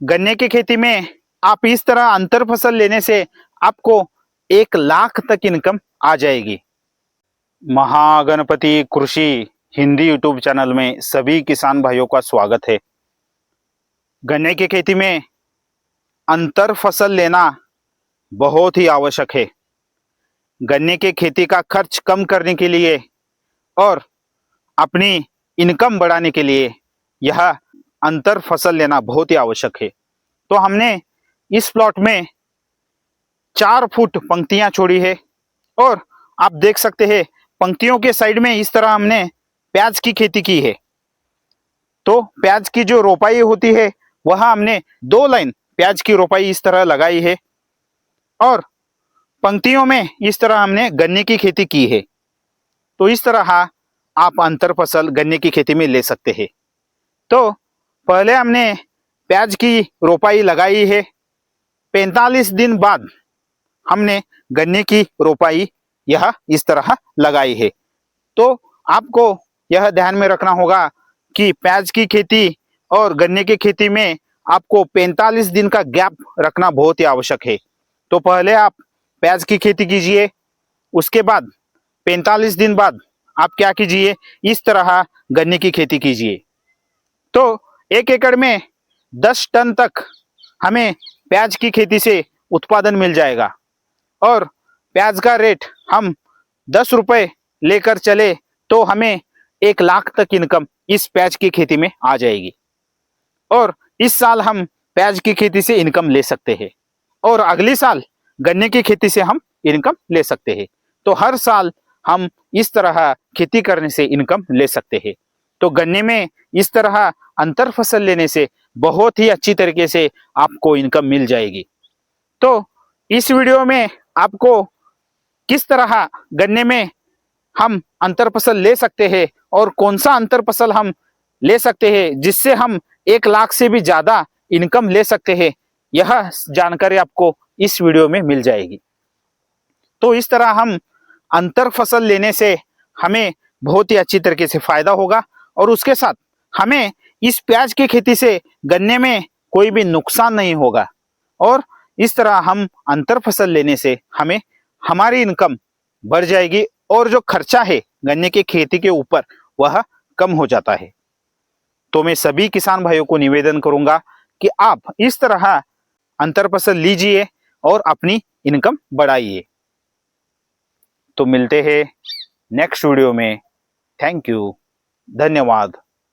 गन्ने की खेती में आप इस तरह अंतर फसल लेने से आपको 1 लाख तक इनकम आ जाएगी। महागणपति कृषि हिंदी यूट्यूब चैनल में सभी किसान भाइयों का स्वागत है। गन्ने की खेती में अंतर फसल लेना बहुत ही आवश्यक है। गन्ने की खेती का खर्च कम करने के लिए और अपनी इनकम बढ़ाने के लिए यह अंतर फसल लेना बहुत ही आवश्यक है। तो हमने इस प्लॉट में 4 फुट पंक्तियां छोड़ी है और आप देख सकते हैं पंक्तियों के साइड में इस तरह हमने प्याज की खेती की है। तो प्याज की जो रोपाई होती है वह हमने 2 लाइन प्याज की रोपाई इस तरह लगाई है और पंक्तियों में इस तरह हमने गन्ने की खेती की है। तो इस तरह आप अंतर फसल गन्ने की खेती में ले सकते हैं। तो पहले हमने प्याज की रोपाई लगाई है, 45 दिन बाद हमने गन्ने की रोपाई यह इस तरह लगाई है। तो आपको यह ध्यान में रखना होगा कि प्याज की खेती और गन्ने की खेती में आपको 45 दिन का गैप रखना बहुत ही आवश्यक है। तो पहले आप प्याज की खेती कीजिए, उसके बाद 45 दिन बाद आप क्या कीजिए, इस तरह गन्ने की खेती कीजिए। तो 1 एकड़ में 10 टन तक हमें प्याज की खेती से उत्पादन मिल जाएगा और प्याज का रेट हम 10 रुपए लेकर चले तो हमें 1 लाख तक इनकम इस प्याज की खेती में आ जाएगी। और इस साल हम प्याज की खेती से इनकम ले सकते हैं और अगले साल गन्ने की खेती से हम इनकम ले सकते हैं। तो हर साल हम इस तरह खेती करने से इनकम ले सकते हैं। तो गन्ने में इस तरह अंतर फसल लेने से बहुत ही अच्छी तरीके से आपको इनकम मिल जाएगी। तो इस वीडियो में आपको किस तरह गन्ने में हम अंतर फसल ले सकते हैं और कौन सा अंतर फसल हम ले सकते हैं जिससे हम 1 लाख से भी ज्यादा इनकम ले सकते हैं, यह जानकारी आपको इस वीडियो में मिल जाएगी। तो इस तरह हम अंतर फसल लेने से हमें बहुत ही अच्छी तरीके से फायदा होगा और उसके साथ हमें इस प्याज की खेती से गन्ने में कोई भी नुकसान नहीं होगा और इस तरह हम अंतर फसल लेने से हमें हमारी इनकम बढ़ जाएगी और जो खर्चा है गन्ने की खेती के ऊपर वह कम हो जाता है। तो मैं सभी किसान भाइयों को निवेदन करूंगा कि आप इस तरह अंतर फसल लीजिए और अपनी इनकम बढ़ाइए। तो मिलते हैं नेक्स्ट वीडियो में। थैंक यू, धन्यवाद।